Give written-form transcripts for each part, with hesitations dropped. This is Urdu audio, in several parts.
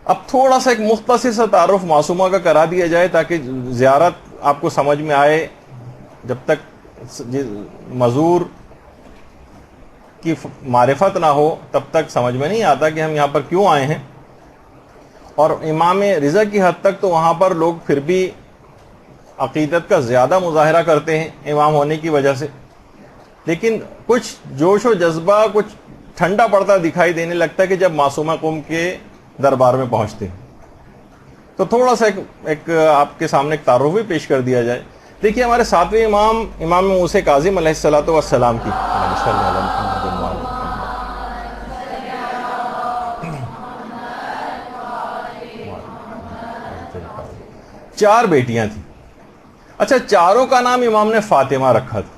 اب تھوڑا سا ایک مختصر سا تعارف معصومہ کا کرا دیا جائے تاکہ زیارت آپ کو سمجھ میں آئے. جب تک مزور کی معرفت نہ ہو تب تک سمجھ میں نہیں آتا کہ ہم یہاں پر کیوں آئے ہیں. اور امام رضا کی حد تک تو وہاں پر لوگ پھر بھی عقیدت کا زیادہ مظاہرہ کرتے ہیں امام ہونے کی وجہ سے, لیکن کچھ جوش و جذبہ کچھ ٹھنڈا پڑتا دکھائی دینے لگتا ہے کہ جب معصومہ قوم کے دربار میں پہنچتے ہیں. تو تھوڑا سا ایک آپ کے سامنے ایک تعارف بھی پیش کر دیا جائے. دیکھیے ہمارے ساتویں امام موسیٰ کاظم علیہ الصلوۃ والسلام کی چار بیٹیاں تھیں. اچھا, چاروں کا نام امام نے فاطمہ رکھا تھا.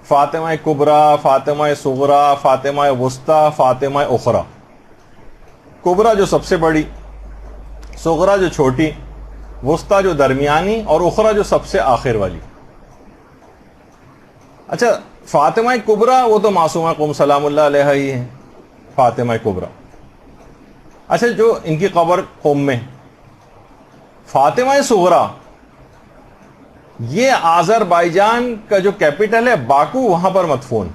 فاطمہ کبریٰ, فاطمہ صغریٰ, فاطمہ وسطیٰ, فاطمہ اخریٰ. کبریٰ جو سب سے بڑی, صغریٰ جو چھوٹی, وسطیٰ جو درمیانی, اور اخریٰ جو سب سے آخر والی. اچھا, فاطمہ کبریٰ وہ تو معصومہ قوم سلام اللہ علیہ ہی ہیں, فاطمہ کبریٰ. اچھا, جو ان کی قبر قم میں. فاطمہ صغریٰ یہ آذربائیجان کا جو کیپٹل ہے باکو, وہاں پر مدفون.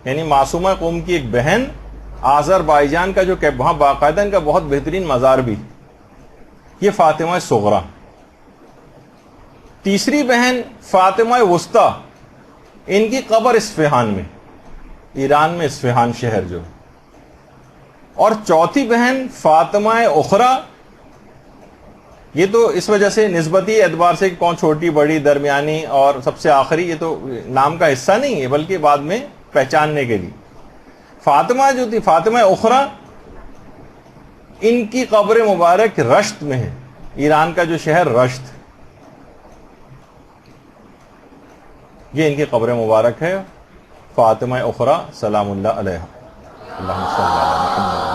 یعنی معصومہ قوم کی ایک بہن آذربائیجان کا جو وہاں باقاعدہ ان کا بہت بہترین مزار بھی, یہ فاطمہ صغریٰ. تیسری بہن فاطمہ وسطیٰ, ان کی قبر اصفہان میں, ایران میں اصفہان شہر جو. اور چوتھی بہن فاطمہ اخریٰ, یہ تو اس وجہ سے نسبتی اعتبار سے کہ کون چھوٹی بڑی درمیانی اور سب سے آخری, یہ تو نام کا حصہ نہیں ہے بلکہ بعد میں پہچاننے کے لیے. فاطمہ جو تھی فاطمہ اخریٰ, ان کی قبر مبارک رشت میں ہے, ایران کا جو شہر رشت, یہ ان کی قبر مبارک ہے. فاطمہ اخریٰ سلام اللہ علیہ. اللہم صلی علی محمد.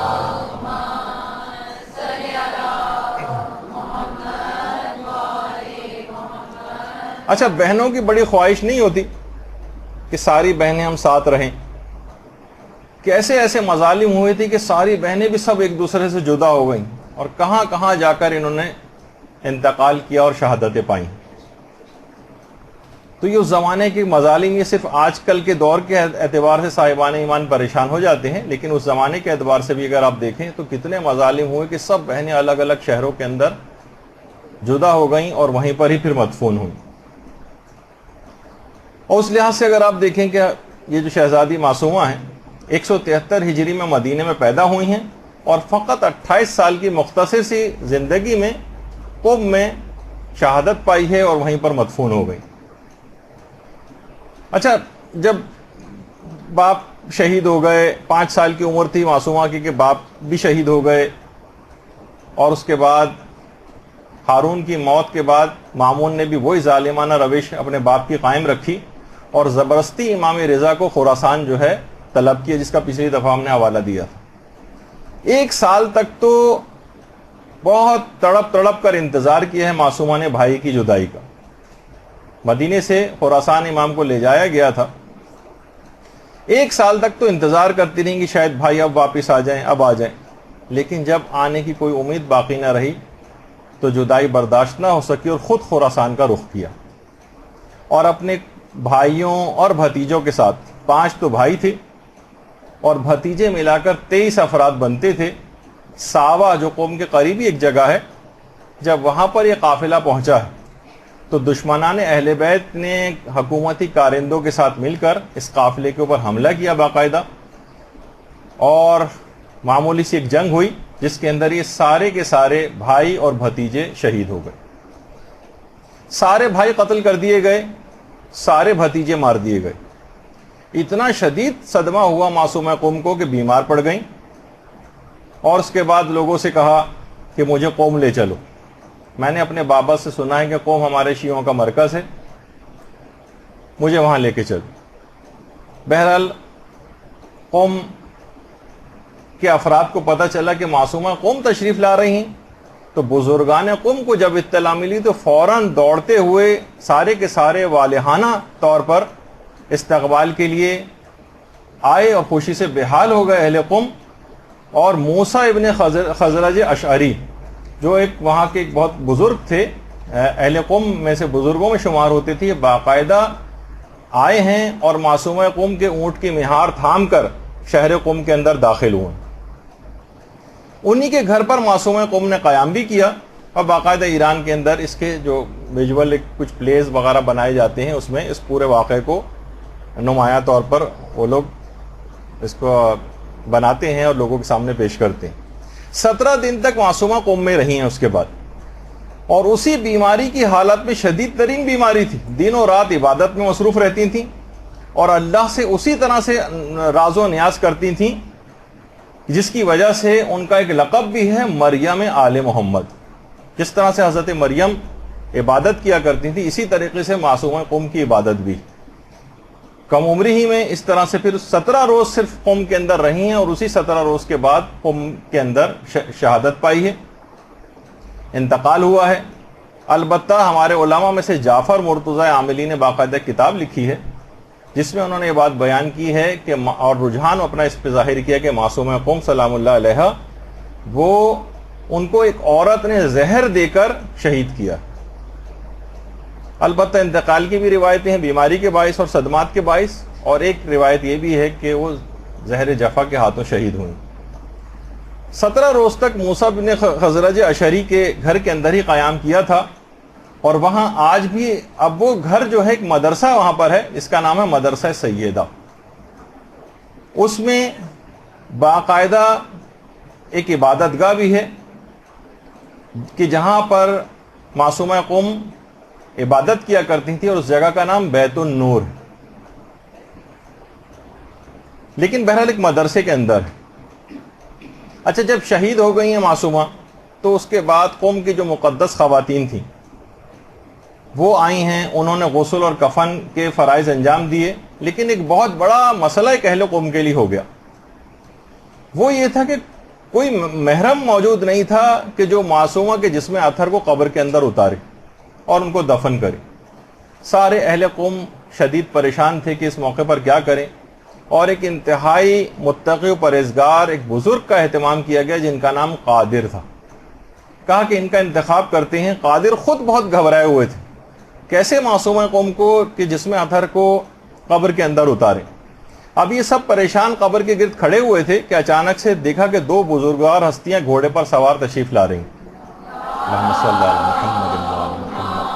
اچھا, بہنوں کی بڑی خواہش نہیں ہوتی کہ ساری بہنیں ہم ساتھ رہیں. کیسے ایسے مظالم ہوئے تھے کہ ساری بہنیں بھی سب ایک دوسرے سے جدا ہو گئیں, اور کہاں کہاں جا کر انہوں نے انتقال کیا اور شہادتیں پائیں. تو یہ اس زمانے کے مظالم, یہ صرف آج کل کے دور کے اعتبار سے صاحبان ایمان پریشان ہو جاتے ہیں, لیکن اس زمانے کے اعتبار سے بھی اگر آپ دیکھیں تو کتنے مظالم ہوئے کہ سب بہنیں الگ الگ شہروں کے اندر جدا ہو گئیں اور وہیں پر ہی پھر مدفون ہوئیں. اور اس لحاظ سے اگر آپ دیکھیں کہ یہ جو شہزادی معصومہ ہیں 173 ہجری میں مدینے میں پیدا ہوئی ہیں, اور فقط 28 سال کی مختصر سی زندگی میں قم میں شہادت پائی ہے اور وہیں پر مدفون ہو گئی. اچھا, جب باپ شہید ہو گئے, 5 سال کی عمر تھی معصومہ کی کہ باپ بھی شہید ہو گئے, اور اس کے بعد ہارون کی موت کے بعد مامون نے بھی وہی ظالمانہ روش اپنے باپ کی قائم رکھی اور زبردستی امام رضا کو خراسان جو ہے طلب کیا, جس کا پچھلی دفعہ ہم نے حوالہ دیا تھا. 1 سال تک تو بہت تڑپ تڑپ کر انتظار کیا ہے معصومہ نے بھائی کی جدائی کا. مدینے سے خراسان امام کو لے جایا گیا تھا. 1 سال تک تو انتظار کرتی رہیں کہ شاید بھائی اب واپس آ جائیں, اب آ جائیں, لیکن جب آنے کی کوئی امید باقی نہ رہی تو جدائی برداشت نہ ہو سکی اور خود خراسان کا رخ کیا, اور اپنے بھائیوں اور بھتیجوں کے ساتھ, 5 تو بھائی تھے اور بھتیجے ملا کر 23 افراد بنتے تھے. ساوا جو قوم کے قریبی ایک جگہ ہے, جب وہاں پر یہ قافلہ پہنچا ہے تو دشمنان اہل بیت نے حکومتی کارندوں کے ساتھ مل کر اس قافلے کے اوپر حملہ کیا باقاعدہ, اور معمولی سی ایک جنگ ہوئی جس کے اندر یہ سارے کے سارے بھائی اور بھتیجے شہید ہو گئے. سارے بھائی قتل کر دیے گئے, سارے بھتیجے مار دیے گئے. اتنا شدید صدمہ ہوا معصومہ قوم کو کہ بیمار پڑ گئیں, اور اس کے بعد لوگوں سے کہا کہ مجھے قوم لے چلو. میں نے اپنے بابا سے سنا ہے کہ قوم ہمارے شیعوں کا مرکز ہے, مجھے وہاں لے کے چلو. بہرحال قوم کے افراد کو پتہ چلا کہ معصومہ قوم تشریف لا رہی ہیں, تو بزرگان قوم کو جب اطلاع ملی تو فوراً دوڑتے ہوئے سارے کے سارے والہانہ طور پر استقبال کے لیے آئے اور خوشی سے بے حال ہو گئے اہل قوم. اور موسیٰ ابن خزرج اشعری جو ایک وہاں کے ایک بہت بزرگ تھے، اہل قوم میں سے بزرگوں میں شمار ہوتے تھے، باقاعدہ آئے ہیں اور معصومہ قوم کے اونٹ کی مہار تھام کر شہر قوم کے اندر داخل ہوئے۔ انہی کے گھر پر معصومہ قوم نے قیام بھی کیا، اور باقاعدہ ایران کے اندر اس کے جو ویژول کچھ پلیز وغیرہ بنائے جاتے ہیں، اس میں اس پورے واقعے کو نمایاں طور پر وہ لوگ اس کو بناتے ہیں اور لوگوں کے سامنے پیش کرتے ہیں۔ 17 دن تک معصومہ قوم میں رہی ہیں اس کے بعد، اور اسی بیماری کی حالت میں، شدید ترین بیماری تھی، دن و رات عبادت میں مصروف رہتی تھیں اور اللہ سے اسی طرح سے راز و نیاز کرتی تھیں، جس کی وجہ سے ان کا ایک لقب بھی ہے مریم آل محمد۔ جس طرح سے حضرت مریم عبادت کیا کرتی تھی، اسی طریقے سے معصومہ قوم کی عبادت بھی۔ کم عمری ہی میں اس طرح سے پھر 17 روز صرف قوم کے اندر رہی ہیں، اور اسی 17 روز کے بعد قوم کے اندر شہادت پائی ہے، انتقال ہوا ہے۔ البتہ ہمارے علماء میں سے جعفر مرتضی عاملی نے باقاعدہ کتاب لکھی ہے، جس میں انہوں نے یہ بات بیان کی ہے کہ اور رجحان اپنا اس پہ ظاہر کیا کہ معصومہ قوم سلام اللہ علیہ وہ ان کو ایک عورت نے زہر دے کر شہید کیا۔ البتہ انتقال کی بھی روایتیں ہیں، بیماری کے باعث اور صدمات کے باعث، اور ایک روایت یہ بھی ہے کہ وہ زہر جفا کے ہاتھوں شہید ہوئیں۔ 17 روز تک موسیٰ بن خزرج اشعری کے گھر کے اندر ہی قیام کیا تھا، اور وہاں آج بھی اب وہ گھر جو ہے ایک مدرسہ وہاں پر ہے، اس کا نام ہے مدرسہ سیدہ۔ اس میں باقاعدہ ایک عبادت گاہ بھی ہے کہ جہاں پر معصومہ قوم عبادت کیا کرتی تھی، اور اس جگہ کا نام بیت النور، لیکن بہرحال ایک مدرسے کے اندر ہے۔ اچھا، جب شہید ہو گئی ہیں معصومہ، تو اس کے بعد قوم کی جو مقدس خواتین تھیں وہ آئی ہیں، انہوں نے غسل اور کفن کے فرائض انجام دیے، لیکن ایک بہت بڑا مسئلہ ایک اہل قوم کے لیے ہو گیا۔ وہ یہ تھا کہ کوئی محرم موجود نہیں تھا کہ جو معصومہ کے جسم اطہر کو قبر کے اندر اتارے اور ان کو دفن کرے۔ سارے اہل قوم شدید پریشان تھے کہ اس موقع پر کیا کریں، اور ایک انتہائی متقی و پرہیزگار ایک بزرگ کا اہتمام کیا گیا جن کا نام قادر تھا۔ کہا کہ ان کا انتخاب کرتے ہیں۔ قادر خود بہت گھبرائے ہوئے تھے، کیسے معصومہ قوم کو کہ جسم اطہر کو قبر کے اندر اتارے۔ اب یہ سب پریشان قبر کے گرد کھڑے ہوئے تھے کہ اچانک سے دیکھا کہ 2 بزرگوار ہستیاں گھوڑے پر سوار تشریف لا رہی ہیں۔ اللہم صلی علی محمد وعلی محمد۔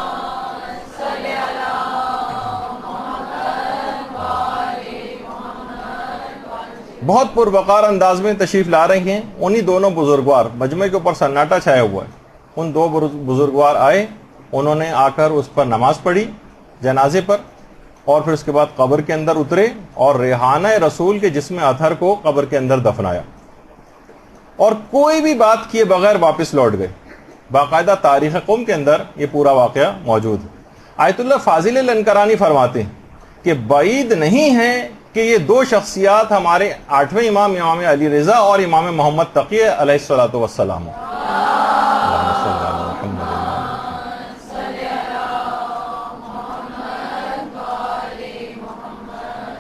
بہت پروقار انداز میں تشریف لا رہی ہیں۔ انہی دونوں بزرگوار، مجمع کے اوپر سناٹا چھایا ہوا ہے، ان 2 بزرگوار آئے، انہوں نے آ کر اس پر نماز پڑھی جنازے پر، اور پھر اس کے بعد قبر کے اندر اترے اور ریحانہ رسول کے جسم اطہر کو قبر کے اندر دفنایا، اور کوئی بھی بات کیے بغیر واپس لوٹ گئے۔ باقاعدہ تاریخ قوم کے اندر یہ پورا واقعہ موجود ہے۔ آیت اللہ فاضل لنکرانی فرماتے ہیں کہ بعید نہیں ہے کہ یہ 2 شخصیات ہمارے 8ویں امام علی رضا اور امام محمد تقی علیہ الصلوۃ والسلام۔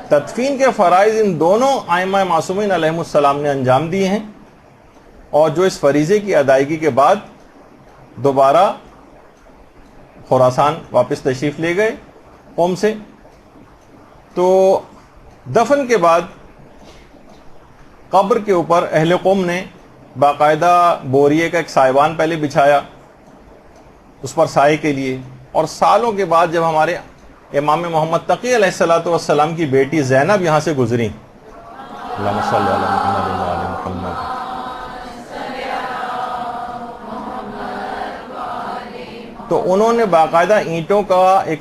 تدفین کے فرائض ان دونوں ائمہ معصومین علیہ السلام نے انجام دیے ہیں، اور جو اس فریضے کی ادائیگی کے بعد دوبارہ خراسان واپس تشریف لے گئے قوم سے۔ تو دفن کے بعد قبر کے اوپر اہل قوم نے باقاعدہ بوریے کا ایک سائبان پہلے بچھایا اس پر سائے کے لیے، اور سالوں کے بعد جب ہمارے امام محمد تقی علیہ الصلوۃ والسلام کی بیٹی زینب یہاں سے گزری، اللہم صلی علی محمد وعلی محمد، تو انہوں نے باقاعدہ اینٹوں کا ایک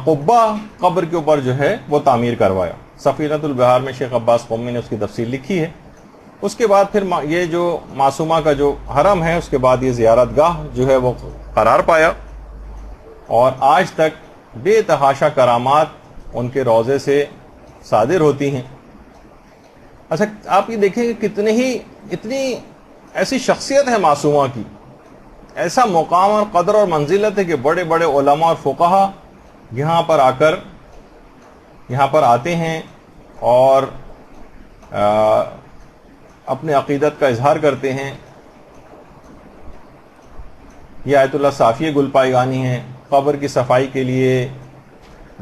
قبہ قبر کے اوپر جو ہے وہ تعمیر کروایا۔ سفینۃ البحار میں شیخ عباس قومی نے اس کی تفصیل لکھی ہے۔ اس کے بعد پھر یہ جو معصومہ کا جو حرم ہے، اس کے بعد یہ زیارت گاہ جو ہے وہ قرار پایا، اور آج تک بے تحاشا کرامات ان کے روضے سے صادر ہوتی ہیں۔ اچھا، آپ یہ دیکھیں کہ اتنی ایسی شخصیت ہے معصومہ کی، ایسا مقام اور قدر اور منزلت ہے کہ بڑے بڑے علماء اور فقہا یہاں پر آتے ہیں، اور اپنے عقیدت کا اظہار کرتے ہیں. یہ آیت اللہ صافی گل پائیگانی ہیں. قبر کی صفائی کے لیے،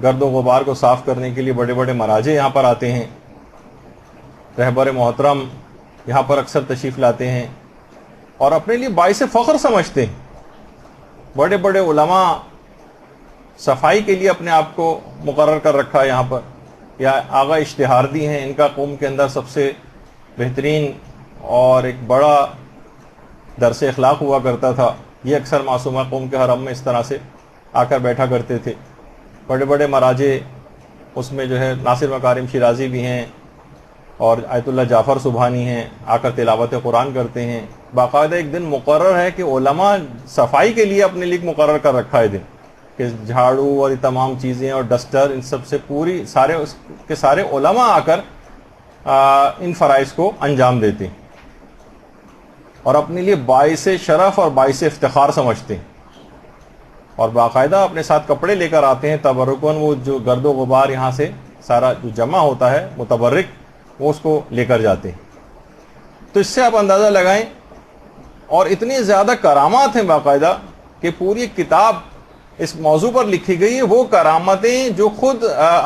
گرد و غبار کو صاف کرنے کے لیے بڑے بڑے مراجع یہاں پر آتے ہیں. رہبر محترم یہاں پر اکثر تشریف لاتے ہیں اور اپنے لیے باعث فخر سمجھتے ہیں. بڑے بڑے علماء صفائی کے لیے اپنے آپ کو مقرر کر رکھا ہے یہاں پر. یا آغا اشتہاردی ہیں، ان کا قوم کے اندر سب سے بہترین اور ایک بڑا درس اخلاق ہوا کرتا تھا. یہ اکثر معصومہ قوم کے حرم میں اس طرح سے آ کر بیٹھا کرتے تھے. بڑے بڑے مراجع اس میں جو ہے ناصر مکارم شیرازی بھی ہیں اور آیت اللہ جعفر سبحانی ہیں، آ کر تلاوت قرآن کرتے ہیں. باقاعدہ ایک دن مقرر ہے کہ علماء صفائی کے لیے اپنے لیے مقرر کر رکھا ہے دن، کہ جھاڑو اور یہ تمام چیزیں اور ڈسٹر ان سب سے پوری سارے کے سارے علماء آ کر ان فرائض کو انجام دیتے ہیں اور اپنے لیے باعث شرف اور باعث افتخار سمجھتے ہیں. اور باقاعدہ اپنے ساتھ کپڑے لے کر آتے ہیں تبرکن. وہ جو گرد و غبار یہاں سے سارا جو جمع ہوتا ہے متبرک، وہ اس کو لے کر جاتے ہیں. تو اس سے آپ اندازہ لگائیں. اور اتنی زیادہ کرامات ہیں باقاعدہ کہ پوری کتاب اس موضوع پر لکھی گئی ہے. وہ کرامتیں جو خود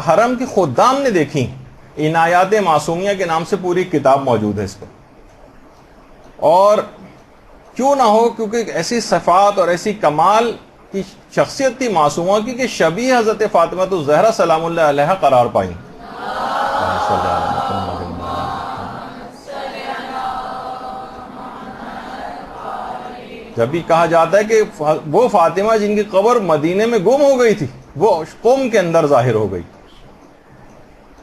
حرم کی خدام نے دیکھی، عنایات معصومیہ کے نام سے پوری کتاب موجود ہے اس پر. اور کیوں نہ ہو، کیونکہ ایسی صفات اور ایسی کمال کی شخصیت تھی معصومہ کی کہ شبیہ حضرت فاطمہ الزہرا سلام اللہ علیہا قرار پائیں. جب بھی کہا جاتا ہے کہ وہ فاطمہ جن کی قبر مدینے میں گم ہو گئی تھی، وہ قوم کے اندر ظاہر ہو گئی.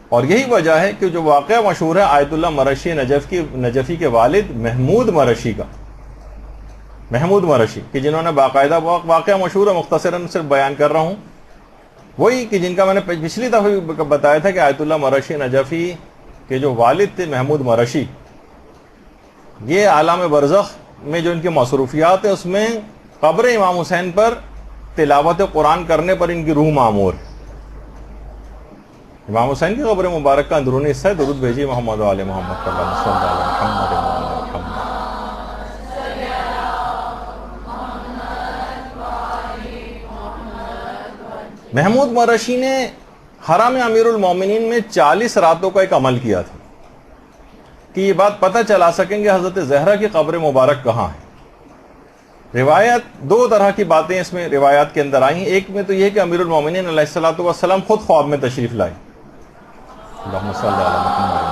اور یہی وجہ ہے کہ جو واقعہ مشہور ہے آیت اللہ مرشی نجفی کے والد محمود مرشی کا، محمود مرشی کہ جنہوں نے باقاعدہ واقعہ مشہور ہے، مختصراً صرف بیان کر رہا ہوں. وہی کہ جن کا میں نے پچھلی دفعہ بتایا تھا کہ آیت اللہ مرشی نجفی کے جو والد تھے محمود مرشی، یہ عالم برزخ میں جو ان کی مصروفیات ہے اس میں قبر امام حسین پر تلاوت قرآن کرنے پر ان کی روح معمور ہے. امام حسین کی قبر مبارک کا اندرونی حصہ ہے. درود بھیجیے محمد و آل محمد صلی اللہ علیہ وسلم. محمود مرشی نے حرم امیر المومنین میں 40 راتوں کا ایک عمل کیا تھا کہ یہ بات پتہ چلا سکیں گے حضرت زہرا کی قبر مبارک کہاں ہے. روایت دو طرح کی باتیں اس میں روایات کے اندر آئی ہیں. ایک میں تو یہ کہ امیر المومنین علیہ الصلوۃ والسلام خود خواب میں تشریف لائے. اللہم صلی علی محمد.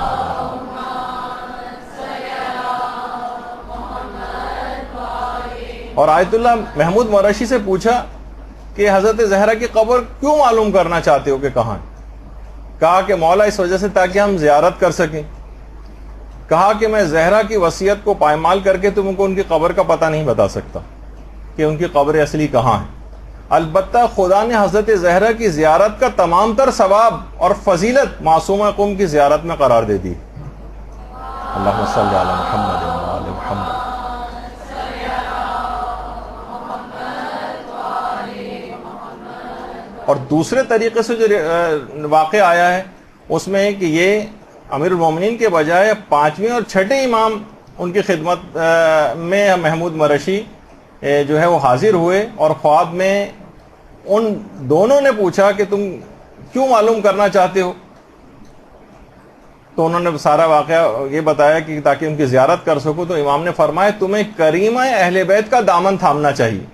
اور آیت اللہ محمود مرشی سے پوچھا کہ حضرت زہرا کی قبر کیوں معلوم کرنا چاہتے ہو کہ کہاں ہے؟ کہا کہ مولا اس وجہ سے تاکہ ہم زیارت کر سکیں. کہا کہ میں زہرا کی وصیت کو پائمال کر کے تم کو ان کی قبر کا پتہ نہیں بتا سکتا کہ ان کی قبر اصلی کہاں ہے. البتہ خدا نے حضرت زہرا کی زیارت کا تمام تر ثواب اور فضیلت معصومہ قوم کی زیارت میں قرار دے دی. اللہم صلی علی محمد و آل محمد. اور دوسرے طریقے سے جو واقع آیا ہے اس میں کہ یہ امیر المومنین کے بجائے 5ویں اور 6ٹھے امام ان کی خدمت میں محمود مرشی جو ہے وہ حاضر ہوئے اور خواب میں ان دونوں نے پوچھا کہ تم کیوں معلوم کرنا چاہتے ہو. تو انہوں نے سارا واقعہ یہ بتایا کہ تاکہ ان کی زیارت کر سکو. تو امام نے فرمایا تمہیں کریمہ اہل بیت کا دامن تھامنا چاہیے.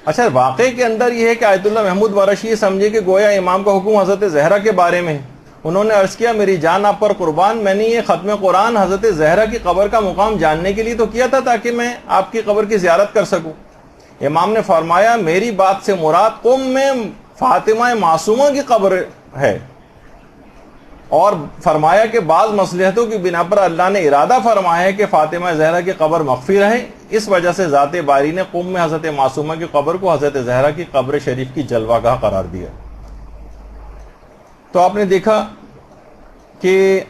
اچھا، واقعے کے اندر یہ ہے کہ آیت اللہ محمود مرشی یہ سمجھے کہ گویا امام کا حکم حضرت زہرا کے بارے میں ہے. انہوں نے عرض کیا میری جان آپ پر قربان، میں نے یہ ختم قرآن حضرت زہرا کی قبر کا مقام جاننے کے لیے تو کیا تھا تاکہ میں آپ کی قبر کی زیارت کر سکوں. امام نے فرمایا میری بات سے مراد قم میں فاطمہ معصومہ کی قبر ہے، اور فرمایا کہ بعض مصلحتوں کی بنا پر اللہ نے ارادہ فرمایا ہے کہ فاطمہ زہرا کی قبر مخفی رہے. اس وجہ سے ذات باری نے قم میں حضرت معصومہ کی قبر کو حضرت زہرا کی قبر شریف کی جلوہ گاہ قرار دیا. تو آپ نے دیکھا کہ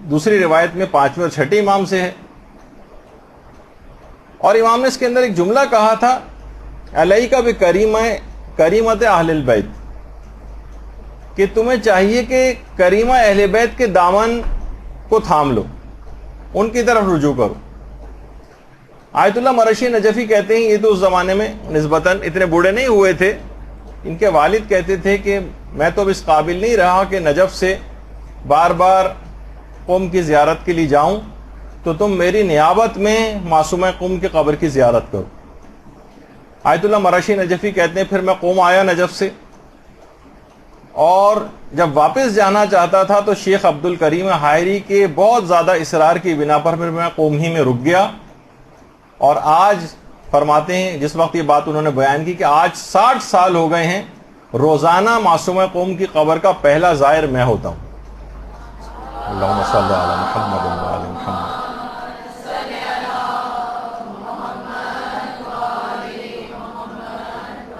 دوسری روایت میں 5ویں اور 6ٹھے امام سے ہے. اور امام نے اس کے اندر ایک جملہ کہا تھا علیکہ بکریمت اہل البیت، کہ تمہیں چاہیے کہ کریمہ اہل بیت کے دامن کو تھام لو، ان کی طرف رجوع کرو۔ آیت اللہ مرشی نجفی کہتے ہیں یہ تو اس زمانے میں نسبتاً اتنے بوڑھے نہیں ہوئے تھے، ان کے والد کہتے تھے کہ میں تو اب اس قابل نہیں رہا کہ نجف سے بار بار قم کی زیارت کے لیے جاؤں، تو تم میری نیابت میں معصومہ قم کی قبر کی زیارت کرو۔ آیت اللہ مرشی نجفی کہتے ہیں پھر میں قم آیا نجف سے، اور جب واپس جانا چاہتا تھا تو شیخ عبد الکریم حائری کے بہت زیادہ اصرار کی بنا پر پھر میں قم ہی میں رک گیا، اور آج فرماتے ہیں جس وقت یہ بات انہوں نے بیان کی کہ آج 60 سال ہو گئے ہیں، روزانہ معصومہ قم کی قبر کا پہلا زائر میں ہوتا ہوں۔ اللہم صلی علی محمد و علی محمد۔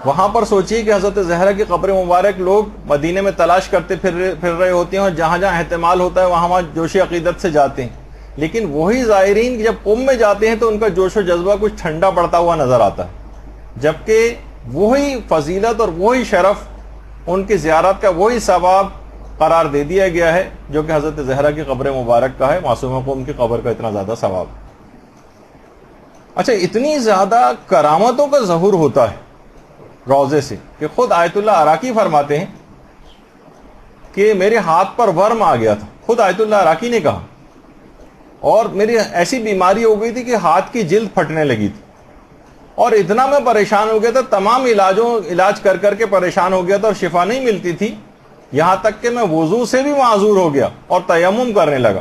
وہاں پر سوچیے کہ حضرت زہرا کی قبر مبارک لوگ مدینے میں تلاش کرتے پھر رہے ہوتے ہیں، اور جہاں جہاں احتمال ہوتا ہے وہاں جوش عقیدت سے جاتے ہیں، لیکن وہی زائرین جب قم میں جاتے ہیں تو ان کا جوش و جذبہ کچھ ٹھنڈا پڑتا ہوا نظر آتا ہے، جبکہ وہی فضیلت اور وہی شرف ان کی زیارت کا وہی ثواب قرار دے دیا گیا ہے جو کہ حضرت زہرا کی قبر مبارک کا ہے، معصومہ قم کی قبر کا اتنا زیادہ ثواب۔ اچھا، اتنی زیادہ کرامتوں کا ظہور ہوتا ہے روضے سے کہ خود آیت اللہ عراقی فرماتے ہیں کہ میرے ہاتھ پر ورم آ گیا تھا، خود آیت اللہ عراقی نے کہا، اور میری ایسی بیماری ہو گئی تھی کہ ہاتھ کی جلد پھٹنے لگی تھی، اور اتنا میں پریشان ہو گیا تھا، تمام علاج کر کر کے پریشان ہو گیا تھا اور شفا نہیں ملتی تھی، یہاں تک کہ میں وضو سے بھی معذور ہو گیا اور تیمم کرنے لگا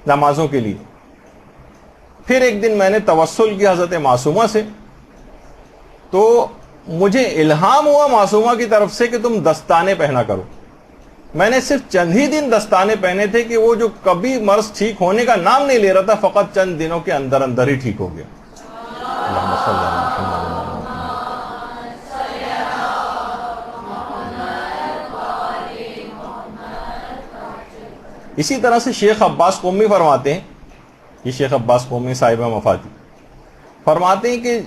نمازوں کے لیے۔ پھر ایک دن میں نے توسل کیا حضرت معصومہ سے، تو مجھے الہام ہوا معصومہ کی طرف سے کہ تم دستانے پہنا کرو۔ میں نے صرف چند ہی دن دستانے پہنے تھے کہ وہ جو کبھی مرض ٹھیک ہونے کا نام نہیں لے رہا تھا، فقط چند دنوں کے اندر اندر ہی ٹھیک ہو گیا۔ اللہم صلی علی محمد۔ اسی طرح سے شیخ عباس قمی فرماتے ہیں، یہ شیخ عباس قمی صاحب مفاتی فرماتے ہیں کہ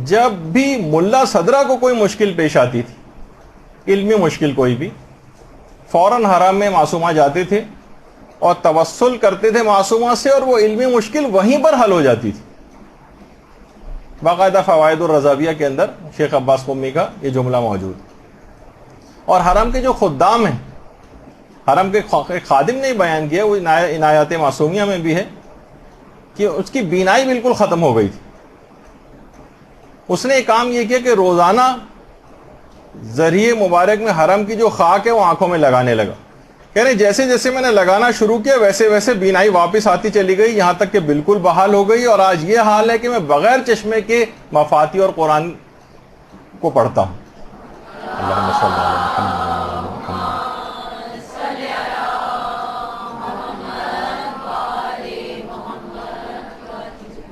جب بھی ملا صدرہ کو کوئی مشکل پیش آتی تھی، علمی مشکل کوئی بھی، فوراً حرم میں معصومہ جاتے تھے اور توسل کرتے تھے معصومہ سے، اور وہ علمی مشکل وہیں پر حل ہو جاتی تھی۔ باقاعدہ فوائد الرضاویہ کے اندر شیخ عباس قمی کا یہ جملہ موجود ہے۔ اور حرم کے جو خدام ہیں، حرم کے خادم نے بیان کیا، وہ عنایات معصومیہ میں بھی ہے کہ اس کی بینائی بالکل ختم ہو گئی تھی۔ اس نے ایک کام یہ کیا کہ روزانہ ذریعے مبارک میں حرم کی جو خاک ہے وہ آنکھوں میں لگانے لگا، کہہ رہے جیسے جیسے میں نے لگانا شروع کیا ویسے ویسے بینائی واپس آتی چلی گئی، یہاں تک کہ بالکل بحال ہو گئی، اور آج یہ حال ہے کہ میں بغیر چشمے کے مفاتی اور قرآن کو پڑھتا ہوں۔ اللہم صلی علی محمد۔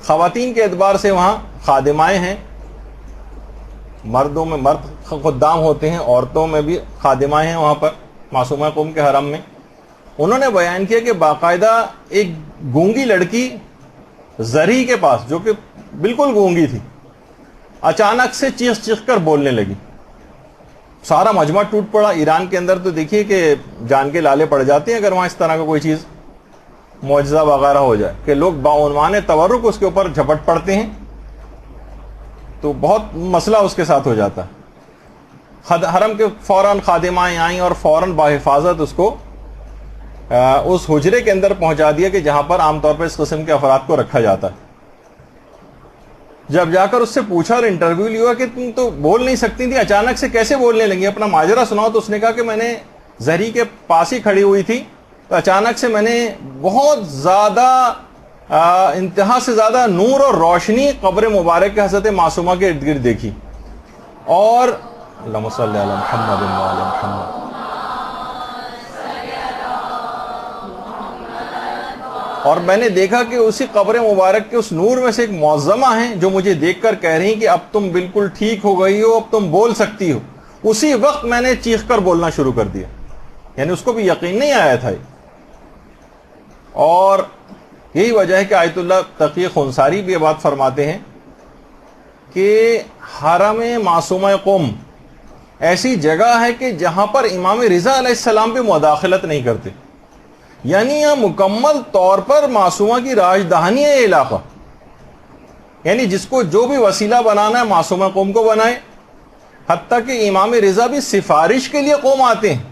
خواتین کے اعتبار سے وہاں خادمائیں ہیں، مردوں میں مرد خدام ہوتے ہیں، عورتوں میں بھی خادمائیں ہیں وہاں پر معصومہ قم کے حرم میں۔ انہوں نے بیان کیا کہ باقاعدہ ایک گونگی لڑکی زری کے پاس، جو کہ بالکل گونگی تھی، اچانک سے چیخ چیخ کر بولنے لگی، سارا مجمع ٹوٹ پڑا۔ ایران کے اندر تو دیکھیے کہ جان کے لالے پڑ جاتے ہیں اگر وہاں اس طرح کا کوئی چیز معجزہ وغیرہ ہو جائے کہ لوگ بعنوان تورک اس کے اوپر جھپٹ پڑتے ہیں، تو بہت مسئلہ اس کے ساتھ ہو جاتا ہے۔ حرم کے فوراً خادمائیں آئیں اور فوراً بحفاظت اس کو اس حجرے کے اندر پہنچا دیا کہ جہاں پر عام طور پر اس قسم کے افراد کو رکھا جاتا ہے۔ جب جا کر اس سے پوچھا اور انٹرویو لیا کہ تم تو بول نہیں سکتی تھی، اچانک سے کیسے بولنے لگی، اپنا ماجرا سناؤ، تو اس نے کہا کہ میں نے زری کے پاس ہی کھڑی ہوئی تھی، تو اچانک سے میں نے بہت زیادہ انتہا سے زیادہ نور اور روشنی قبر مبارک کے حضرت معصومہ کے ارد گرد دیکھی، اور اللہم صلی علی محمد و علی محمد۔ اور میں نے دیکھا کہ اسی قبر مبارک کے اس نور میں سے ایک معظمہ ہیں جو مجھے دیکھ کر کہہ رہی کہ اب تم بالکل ٹھیک ہو گئی ہو، اب تم بول سکتی ہو۔ اسی وقت میں نے چیخ کر بولنا شروع کر دیا، یعنی اس کو بھی یقین نہیں آیا تھا۔ اور یہی وجہ ہے کہ آیت اللہ تقی خنساری بھی یہ بات فرماتے ہیں کہ حرم معصومہ قم ایسی جگہ ہے کہ جہاں پر امام رضا علیہ السلام بھی مداخلت نہیں کرتے، یعنی یہ مکمل طور پر معصومہ کی راجدہانی ہے یہ علاقہ. یعنی جس کو جو بھی وسیلہ بنانا ہے معصومہ قوم کو بنائے. حتیٰ کہ امام رضا بھی سفارش کے لیے قوم آتے ہیں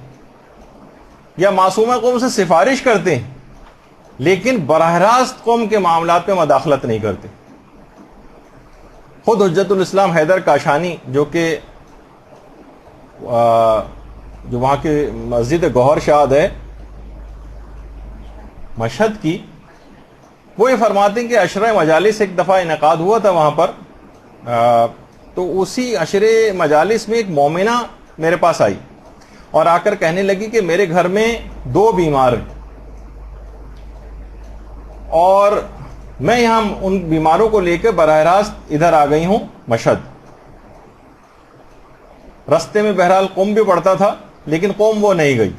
یا معصومہ قوم سے سفارش کرتے ہیں, لیکن براہ راست قوم کے معاملات میں مداخلت نہیں کرتے. خود حجت الاسلام حیدر کاشانی جو کہ جو وہاں کی مسجد گوہر شاد ہے مشہد کی, وہ یہ فرماتے ہیں کہ عشرہ مجالس ایک دفعہ انعقاد ہوا تھا وہاں پر. تو اسی عشرے مجالس میں ایک مومنہ میرے پاس آئی اور آ کر کہنے لگی کہ میرے گھر میں 2 بیمار ہیں اور میں یہاں ان بیماروں کو لے کے براہ راست ادھر آ گئی ہوں مشہد. رستے میں بہرحال قوم بھی پڑتا تھا لیکن قوم وہ نہیں گئی,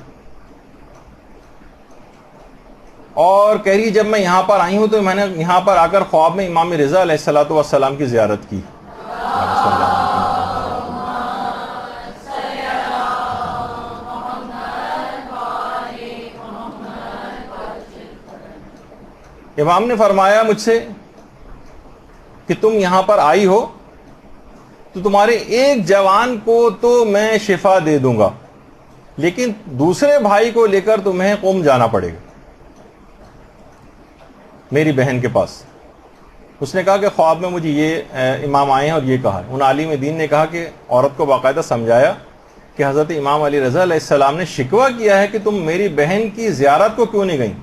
اور کہہ رہی جب میں یہاں پر آئی ہوں تو میں نے یہاں پر آ کر خواب میں امام رضا علیہ الصلوۃ والسلام کی زیارت کی. امام نے فرمایا مجھ سے کہ تم یہاں پر آئی ہو تو تمہارے ایک جوان کو تو میں شفا دے دوں گا, لیکن دوسرے بھائی کو لے کر تمہیں قوم جانا پڑے گا میری بہن کے پاس. اس نے کہا کہ خواب میں مجھے یہ امام آئے ہیں اور یہ کہا. ان عالم دین نے کہا کہ عورت کو باقاعدہ سمجھایا کہ حضرت امام علی رضا علیہ السلام نے شکوہ کیا ہے کہ تم میری بہن کی زیارت کو کیوں نہیں گئیں.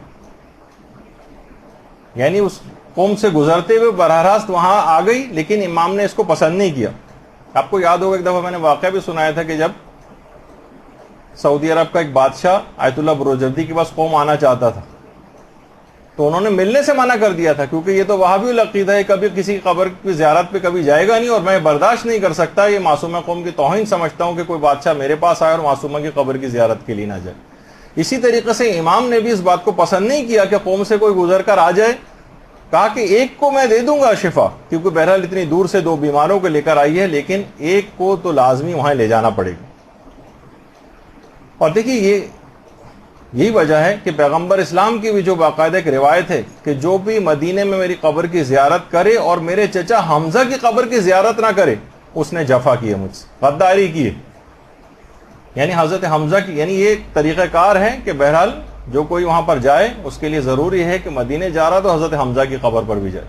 یعنی اس قوم سے گزرتے ہوئے براہ راست وہاں آ گئی, لیکن امام نے اس کو پسند نہیں کیا. آپ کو یاد ہوگا ایک دفعہ میں نے واقعہ بھی سنایا تھا کہ جب سعودی عرب کا ایک بادشاہ آیت اللہ بروجردی کے پاس قوم آنا چاہتا تھا تو انہوں نے ملنے سے منع کر دیا تھا, کیونکہ یہ تو وہابی العقیدہ ہے, کبھی کسی قبر کی زیارت پہ کبھی جائے گا نہیں اور میں برداشت نہیں کر سکتا, یہ معصومہ قوم کی توہین سمجھتا ہوں کہ کوئی بادشاہ میرے پاس آئے اور معصومہ کی قبر کی زیارت کے لیے نہ جائے. اسی طریقے سے امام نے بھی اس بات کو پسند نہیں کیا کہ قوم سے کوئی گزر کر آ جائے. کہا کہ ایک کو میں دے دوں گا شفا, کیونکہ بہرحال اتنی دور سے 2 بیماروں کو لے کر آئی ہے, لیکن ایک کو تو لازمی وہاں لے جانا پڑے گا. اور دیکھیے یہی وجہ ہے کہ پیغمبر اسلام کی بھی جو باقاعدہ ایک روایت ہے کہ جو بھی مدینے میں میری قبر کی زیارت کرے اور میرے چچا حمزہ کی قبر کی زیارت نہ کرے اس نے جفا کی ہے, مجھ سے غداری کی ہے. یعنی حضرت حمزہ کی, یعنی یہ طریقہ کار ہے کہ بہرحال جو کوئی وہاں پر جائے اس کے لیے ضروری ہے کہ مدینے جا رہا تو حضرت حمزہ کی قبر پر بھی جائے.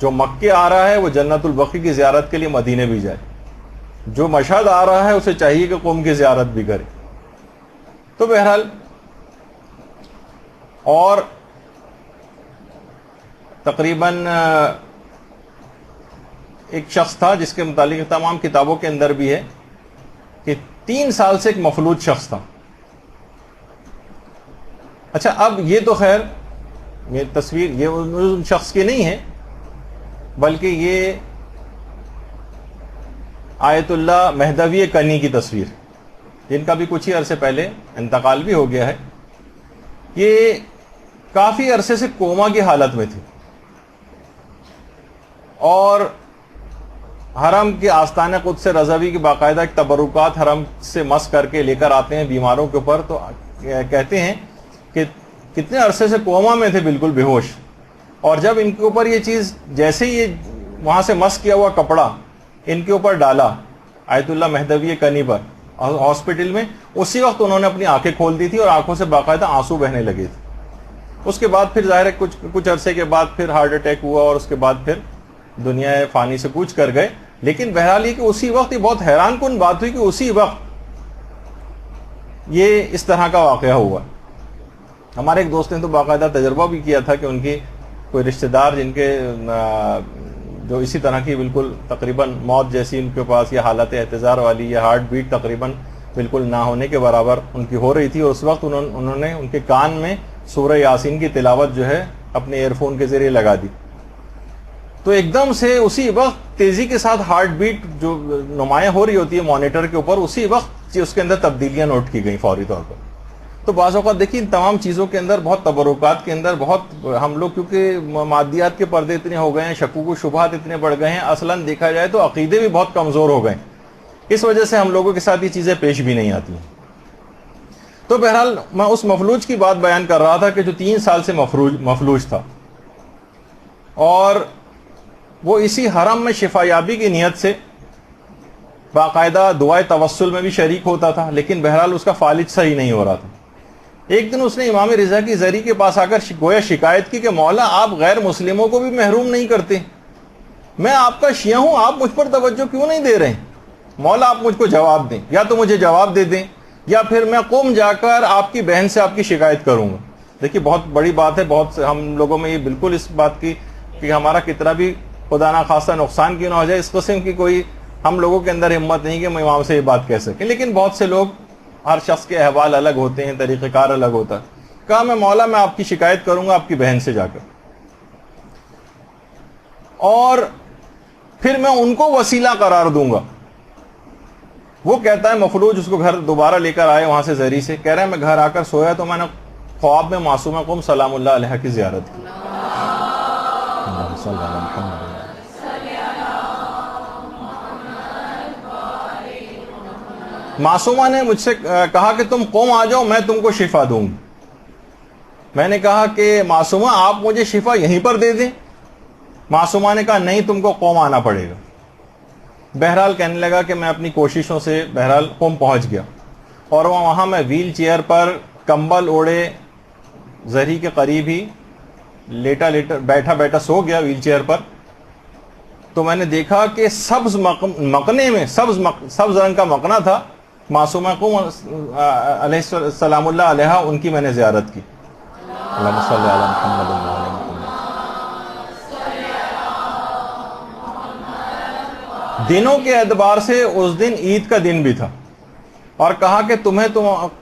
جو مکے آ رہا ہے وہ جنت البقیع کی زیارت کے لیے مدینے بھی جائے. جو مشہد آ رہا ہے اسے چاہیے کہ قوم کی زیارت بھی کرے. تو بہرحال اور تقریباً ایک شخص تھا جس کے متعلق تمام کتابوں کے اندر بھی ہے کہ 3 سال سے ایک مفلوج شخص تھا. اچھا اب یہ تو خیر یہ تصویر یہ ان شخص کی نہیں ہے, بلکہ یہ آیت اللہ مہدوی کنی کی تصویر, جن کا بھی کچھ ہی عرصے پہلے انتقال بھی ہو گیا ہے. یہ کافی عرصے سے کوما کی حالت میں تھی اور حرم کے آستانہ قدس رضوی کی باقاعدہ ایک تبرکات حرم سے مس کر کے لے کر آتے ہیں بیماروں کے اوپر. تو کہتے ہیں کہ کتنے عرصے سے کوما میں تھے, بالکل بے ہوش, اور جب ان کے اوپر یہ چیز جیسے ہی وہاں سے مس کیا ہوا کپڑا ان کے اوپر ڈالا آیت اللہ مہدوی کنی پر ہاسپٹل میں, اسی وقت انہوں نے اپنی آنکھیں کھول دی تھی اور آنکھوں سے باقاعدہ آنسو بہنے لگے تھے. اس کے بعد پھر ظاہر ہے کچھ عرصے کے بعد پھر ہارٹ اٹیک ہوا اور اس کے بعد پھر دنیا فانی سے کوچ کر گئے. لیکن بہرحال یہ کہ اسی وقت یہ بہت حیران کن بات ہوئی کہ اسی وقت یہ اس طرح کا واقعہ ہوا. ہمارے ایک دوست نے تو باقاعدہ تجربہ بھی کیا تھا کہ ان کی کوئی رشتہ دار جن کے جو اسی طرح کی بالکل تقریباً موت جیسی ان کے پاس یا حالت احتضار والی یا ہارٹ بیٹ تقریباً بالکل نہ ہونے کے برابر ان کی ہو رہی تھی, اور اس وقت انہوں نے ان کے کان میں سورہ یاسین کی تلاوت جو ہے اپنے ایئر فون کے ذریعے لگا دی. تو ایک دم سے اسی وقت تیزی کے ساتھ ہارٹ بیٹ جو نمایاں ہو رہی ہوتی ہے مانیٹر کے اوپر, اسی وقت اس کے اندر تبدیلیاں نوٹ کی گئیں فوری طور پر. تو بعض اوقات دیکھیں ان تمام چیزوں کے اندر بہت تبرکات کے اندر بہت ہم لوگ کیونکہ مادیات کے پردے اتنے ہو گئے ہیں, شکوک و شبہات اتنے بڑھ گئے ہیں, اصلاً دیکھا جائے تو عقیدے بھی بہت کمزور ہو گئے ہیں. اس وجہ سے ہم لوگوں کے ساتھ یہ چیزیں پیش بھی نہیں آتی ہیں. تو بہرحال میں اس مفلوج کی بات بیان کر رہا تھا کہ جو 3 سال سے مفلوج تھا، اور وہ اسی حرم میں شفا یابی کی نیت سے باقاعدہ دعائے توسل میں بھی شریک ہوتا تھا، لیکن بہرحال اس کا فالج صحیح نہیں ہو رہا تھا۔ ایک دن اس نے امام رضا کی زری کے پاس آ کر گویا شکایت کی کہ مولا آپ غیر مسلموں کو بھی محروم نہیں کرتے، میں آپ کا شیعہ ہوں، آپ مجھ پر توجہ کیوں نہیں دے رہے ہیں؟ مولا آپ مجھ کو جواب دیں، یا تو مجھے جواب دے دیں یا پھر میں قوم جا کر آپ کی بہن سے آپ کی شکایت کروں گا۔ دیکھیے بہت بڑی بات ہے، بہت ہم لوگوں میں یہ بالکل اس بات کی کہ ہمارا کتنا بھی خدا نہ خواستہ نقصان کیوں نہ ہو جائے، اس قسم کی کوئی ہم لوگوں کے اندر ہمت نہیں کہ ہم امام سے یہ بات کہہ سکیں، لیکن بہت سے لوگ، ہر شخص کے احوال الگ ہوتے ہیں، طریقہ کار الگ ہوتا ہے۔ کہا میں مولا میں آپ کی شکایت کروں گا آپ کی بہن سے جا کر، اور پھر میں ان کو وسیلہ قرار دوں گا۔ وہ کہتا ہے مفلوج اس کو گھر دوبارہ لے کر آئے وہاں سے زری سے، کہہ رہا ہے میں گھر آ کر سویا تو میں نے خواب میں معصومہ قوم سلام اللہ علیہ کی زیارت کی۔ معصومہ نے مجھ سے کہا کہ تم قوم آ جاؤ میں تم کو شفا دوں گی۔ میں نے کہا کہ معصومہ آپ مجھے شفا یہیں پر دے دیں۔ معصومہ نے کہا نہیں تم کو قوم آنا پڑے گا۔ بہرحال کہنے لگا کہ میں اپنی کوششوں سے بہرحال قوم پہنچ گیا، اور وہاں میں ویل چیئر پر کمبل اوڑے زری کے قریب ہی بیٹھا سو گیا ویل چیئر پر۔ تو میں نے دیکھا کہ سبز مقنے میں سبز رنگ کا مقنا تھا، معصومہ قوم علیہ السلام اللہ علیہ ان کی میں نے زیارت کی۔ اللہم صلی علی محمد و علی محمد۔ دنوں کے اعتبار سے اس دن عید کا دن بھی تھا، اور کہا کہ تمہیں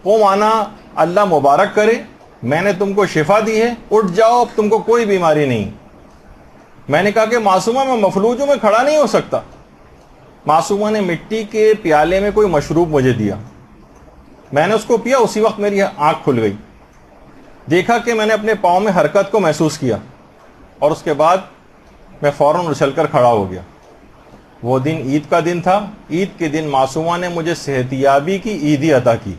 قوم آنا اللہ مبارک کرے، میں نے تم کو شفا دی ہے، اٹھ جاؤ اب تم کو کوئی بیماری نہیں۔ میں نے کہا کہ معصومہ میں مفلوجوں میں کھڑا نہیں ہو سکتا۔ معصومہ نے مٹی کے پیالے میں کوئی مشروب مجھے دیا، میں نے اس کو پیا، اسی وقت میری آنکھ کھل گئی، دیکھا کہ میں نے اپنے پاؤں میں حرکت کو محسوس کیا، اور اس کے بعد میں فوراً اچھل کر کھڑا ہو گیا۔ وہ دن عید کا دن تھا، عید کے دن معصومہ نے مجھے صحتیابی کی عیدی عطا کی،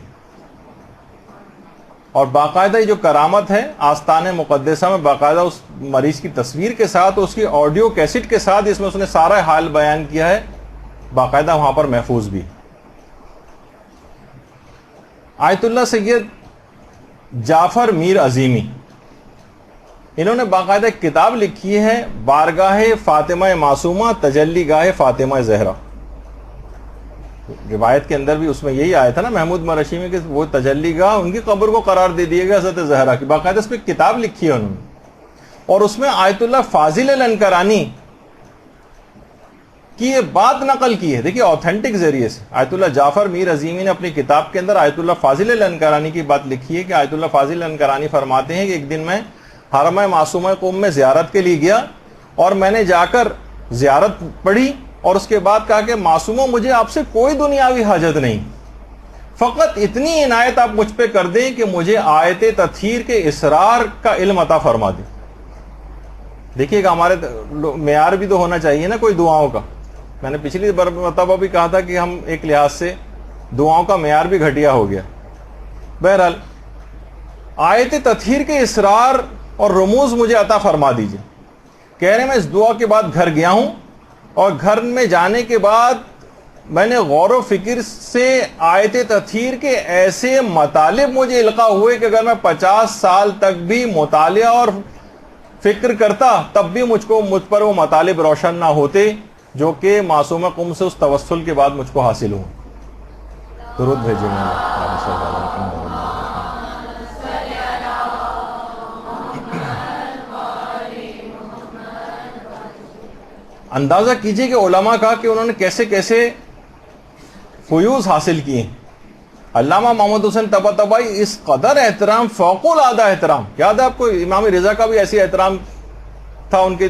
اور باقاعدہ یہ جو کرامت ہے آستان مقدسہ میں باقاعدہ اس مریض کی تصویر کے ساتھ، اس کی آڈیو کیسٹ کے ساتھ، اس میں اس نے سارا حال بیان کیا ہے، باقاعدہ وہاں پر محفوظ بھی۔ آیت اللہ سید جعفر میر عظیمی، انہوں نے باقاعدہ ایک کتاب لکھی ہے، بارگاہ فاطمہ معصومہ تجلی گاہ فاطمہ زہرا۔ روایت کے اندر بھی اس میں یہی آیا تھا نا محمود مرشی میں کہ وہ تجلی گاہ ان کی قبر کو قرار دے دیے گا حضرت زہرا کی، باقاعدہ اس پہ کتاب لکھی ہے انہوں نے، اور اس میں آیت اللہ فاضل الانکرانی کی یہ بات نقل کی ہے۔ دیکھیے آتھینٹک ذریعے سے آیت اللہ جعفر میر عظیمی نے اپنی کتاب کے اندر آیت اللہ فاضل الانکرانی کی بات لکھی ہے کہ آیت اللہ فاضل الانکرانی فرماتے ہیں کہ ایک دن میں حرم معصومہ قوم میں زیارت کے لیے گیا، اور میں نے جا کر زیارت پڑھی، اور اس کے بعد کہا کہ معصومہ مجھے آپ سے کوئی دنیاوی حاجت نہیں، فقط اتنی عنایت آپ مجھ پہ کر دیں کہ مجھے آیت تطہیر کے اسرار کا علم عطا فرما دیں۔ دیکھیے کہ ہمارے معیار بھی تو ہونا چاہیے نا کوئی دعاؤں کا۔ میں نے پچھلی مرتبہ بھی کہا تھا کہ ہم ایک لحاظ سے دعاؤں کا معیار بھی گھٹیا ہو گیا۔ بہرحال آیت تطہیر کے اسرار اور رموز مجھے عطا فرما دیجئے۔ کہہ رہے ہیں میں اس دعا کے بعد گھر گیا ہوں، اور گھر میں جانے کے بعد میں نے غور و فکر سے آیت تطہیر کے ایسے مطالب مجھے القاء ہوئے کہ اگر میں 50 سال تک بھی مطالعہ اور فکر کرتا تب بھی مجھ پر وہ مطالب روشن نہ ہوتے جو کہ معصومہ قوم سے اس توسل کے بعد مجھ کو حاصل ہوں۔ درود بھیجیں اندازہ کیجئے کہ علماء کا کہ انہوں نے کیسے کیسے فیوز حاصل کیے ہیں۔ علامہ محمد حسین طباطبائی اس قدر احترام، فوق العادہ احترام، یاد ہے آپ کو امام رضا کا بھی ایسی احترام تھا ان کے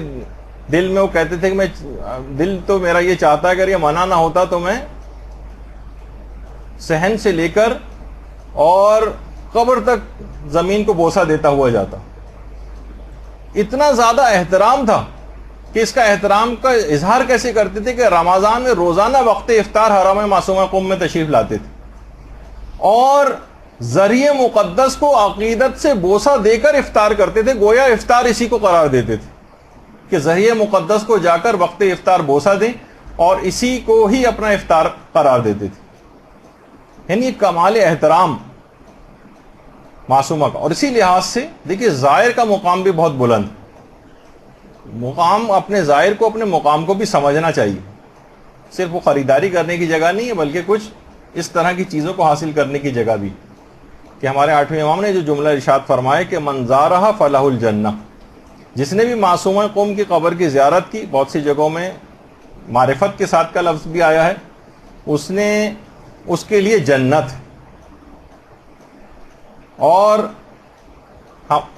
دل میں، وہ کہتے تھے کہ میں دل تو میرا یہ چاہتا ہے اگر یہ منع نہ ہوتا تو میں صحن سے لے کر اور قبر تک زمین کو بوسہ دیتا ہوا جاتا۔ اتنا زیادہ احترام تھا کہ اس کا احترام کا اظہار کیسے کرتے تھے کہ رمضان میں روزانہ وقت افطار حرم معصومہ قوم میں تشریف لاتے تھے، اور ذریعہ مقدس کو عقیدت سے بوسہ دے کر افطار کرتے تھے، گویا افطار اسی کو قرار دیتے تھے کہ ذریعہ مقدس کو جا کر وقت افطار بوسہ دیں اور اسی کو ہی اپنا افطار قرار دیتے تھے. یعنی کمال احترام معصومہ کا. اور اسی لحاظ سے دیکھیے زائر کا مقام بھی بہت بلند، مقام اپنے زائر کو اپنے مقام کو بھی سمجھنا چاہیے. صرف وہ خریداری کرنے کی جگہ نہیں ہے بلکہ کچھ اس طرح کی چیزوں کو حاصل کرنے کی جگہ بھی. کہ ہمارے 8ویں امام نے جو جملہ ارشاد فرمائے کہ من زارہ فلہ الجنہ، جس نے بھی معصومہ قوم کی قبر کی زیارت کی، بہت سی جگہوں میں معرفت کے ساتھ کا لفظ بھی آیا ہے، اس کے لیے جنت. اور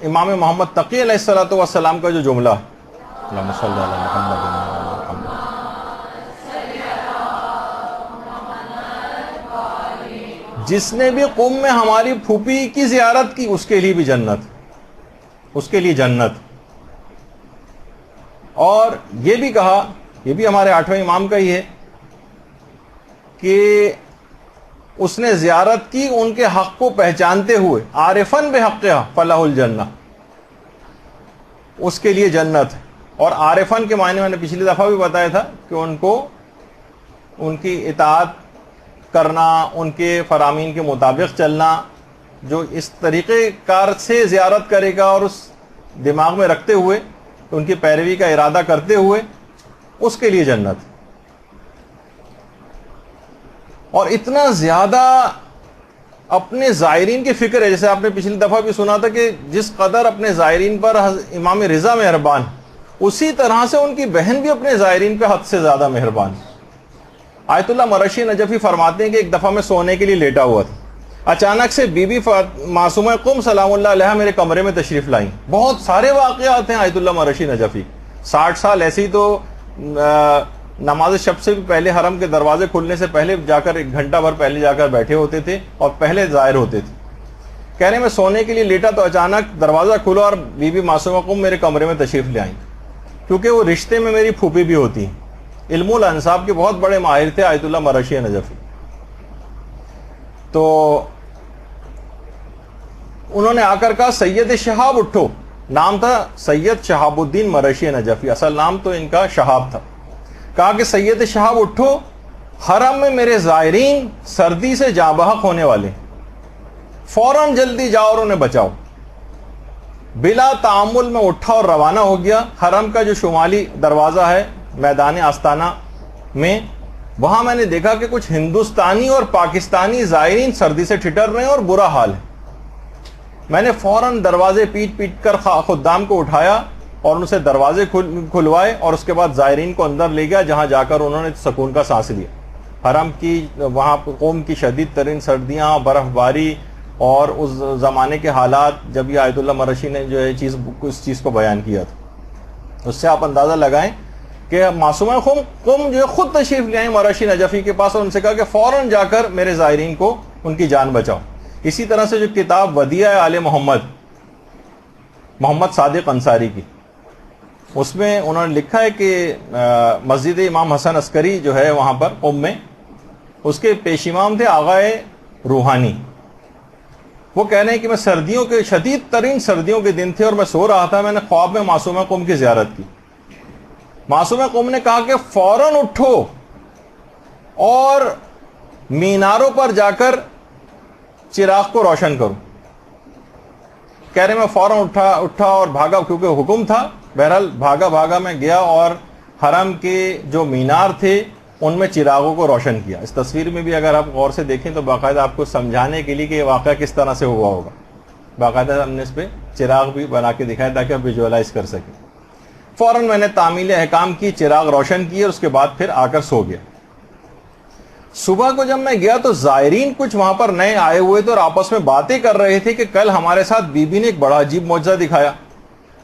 امام محمد تقی علیہ الصلوۃ والسلام کا جو جملہ ہے، اللہم صلی علی محمد جس نے بھی قم میں ہماری پھوپھی کی زیارت کی اس کے لیے بھی جنت، اس کے لیے جنت. اور یہ بھی کہا، یہ بھی ہمارے 8ویں امام کا ہی ہے کہ اس نے زیارت کی ان کے حق کو پہچانتے ہوئے، عارفن بحقھا فلہ الجنہ، اس کے لیے جنت. اور عارفن کے معنی میں نے پچھلی دفعہ بھی بتایا تھا کہ ان کو ان کی اطاعت کرنا، ان کے فرامین کے مطابق چلنا، جو اس طریقے کار سے زیارت کرے گا اور اس دماغ میں رکھتے ہوئے ان کی پیروی کا ارادہ کرتے ہوئے، اس کے لیے جنت. اور اتنا زیادہ اپنے زائرین کی فکر ہے، جیسے آپ نے پچھلی دفعہ بھی سنا تھا کہ جس قدر اپنے زائرین پر امام رضا مہربان، اسی طرح سے ان کی بہن بھی اپنے زائرین پہ حد سے زیادہ مہربان. آیت اللہ مرشی نجفی فرماتے ہیں کہ ایک دفعہ میں سونے کے لیے لیٹا ہوا تھا، اچانک سے بی بی معصومہ قم سلام اللہ علیہا میرے کمرے میں تشریف لائیں. بہت سارے واقعات ہیں آیت اللہ مرشی نجفی، 60 سال ایسے ہی تو نماز شب سے بھی پہلے حرم کے دروازے کھلنے سے پہلے جا کر 1 گھنٹہ بھر پہلے جا کر بیٹھے ہوتے تھے اور پہلے ظاہر ہوتے تھے. کہہ رہے میں سونے کے لیے لیٹا تو اچانک دروازہ کھلا اور بی بی معصومہ قم میرے کمرے میں تشریف لے آئیں، کیونکہ وہ رشتے میں میری پھوپھی بھی ہوتی ہیں. علم الانصاب کے بہت بڑے ماہر تھے آیت اللہ مرشی نجفی. تو انہوں نے آ کر کہا سید شہاب اٹھو، نام تھا سید شہاب الدین مرشی نجفی، اصل نام تو ان کا شہاب تھا. کہا کہ سید شہاب اٹھو، حرم میں میرے زائرین سردی سے جاں بحق ہونے والے، فوراً جلدی جاؤ اور انہیں بچاؤ. بلا تعامل میں اٹھا اور روانہ ہو گیا. حرم کا جو شمالی دروازہ ہے میدان آستانہ میں، وہاں میں نے دیکھا کہ کچھ ہندوستانی اور پاکستانی زائرین سردی سے ٹھٹر رہے ہیں اور برا حال ہے. میں نے فوراً دروازے پیٹ پیٹ کر خدام کو اٹھایا اور ان سے دروازے کھلوائے اور اس کے بعد زائرین کو اندر لے گیا، جہاں جا کر انہوں نے سکون کا سانس لیا. حرم کی وہاں قوم کی شدید ترین سردیاں، برف باری اور اس زمانے کے حالات، جب یہ آیت اللہ مرشی نے جو ہے اس چیز کو بیان کیا تھا، اس سے آپ اندازہ لگائیں کہ معصومہ قم جو ہے خود تشریف لے آئیں مرشی نجفی کے پاس اور ان سے کہا کہ فوراً جا کر میرے زائرین کو ان کی جان بچاؤ. اسی طرح سے جو کتاب ودیعہ آل محمد صادق انصاری کی، اس میں انہوں نے لکھا ہے کہ مسجد امام حسن عسکری جو ہے وہاں پر قم میں، اس کے پیش امام تھے آغائے روحانی. وہ کہہ رہے ہیں کہ میں سردیوں کے شدید ترین سردیوں کے دن تھے اور میں سو رہا تھا، میں نے خواب میں معصومہ قم کی زیارت کی. معصومہ قم نے کہا کہ فوراً اٹھو اور میناروں پر جا کر چراغ کو روشن کرو. کہہ رہے میں فوراً اٹھا اور بھاگا، کیونکہ حکم تھا. بہرحال بھاگا میں گیا اور حرم کے جو مینار تھے ان میں چراغوں کو روشن کیا. اس تصویر میں بھی اگر آپ غور سے دیکھیں تو باقاعدہ آپ کو سمجھانے کے لیے کہ یہ واقعہ کس طرح سے ہوا ہوگا، باقاعدہ ہم نے اس پہ چراغ بھی بنا کے دکھایا تاکہ آپ ویژوالائز کر سکیں. فوراً میں نے تعمیل احکام کی، چراغ روشن کیے اور اس کے بعد پھر آ کر سو گیا. صبح کو جب میں گیا تو زائرین کچھ وہاں پر نئے آئے ہوئے تھے اور آپس میں باتیں کر رہے تھے کہ کل ہمارے ساتھ بی بی نے ایک بڑا عجیب معجزہ دکھایا،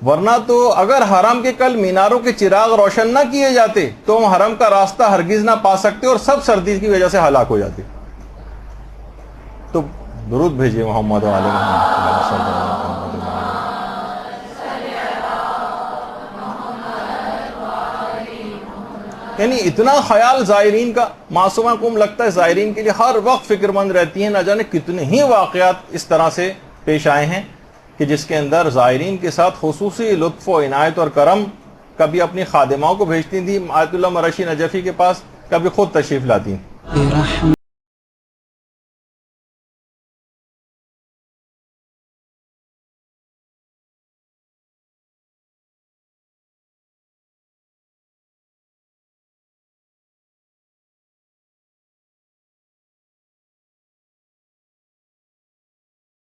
ورنہ تو اگر حرم کے کل میناروں کے چراغ روشن نہ کیے جاتے تو ہم حرم کا راستہ ہرگز نہ پا سکتے اور سب سردی کی وجہ سے ہلاک ہو جاتے. تو درود بھیجیے محمد و آل محمد. یعنی اتنا خیال زائرین کا. معصومہ قوم لگتا ہے زائرین کے لیے ہر وقت فکر مند رہتی ہیں. نہ جانے کتنے ہی واقعات اس طرح سے پیش آئے ہیں کہ جس کے اندر زائرین کے ساتھ خصوصی لطف و عنایت اور کرم. کبھی اپنی خادماؤں کو بھیجتی تھیں آیت اللہ مرشی نجفی کے پاس, کبھی خود تشریف لاتی.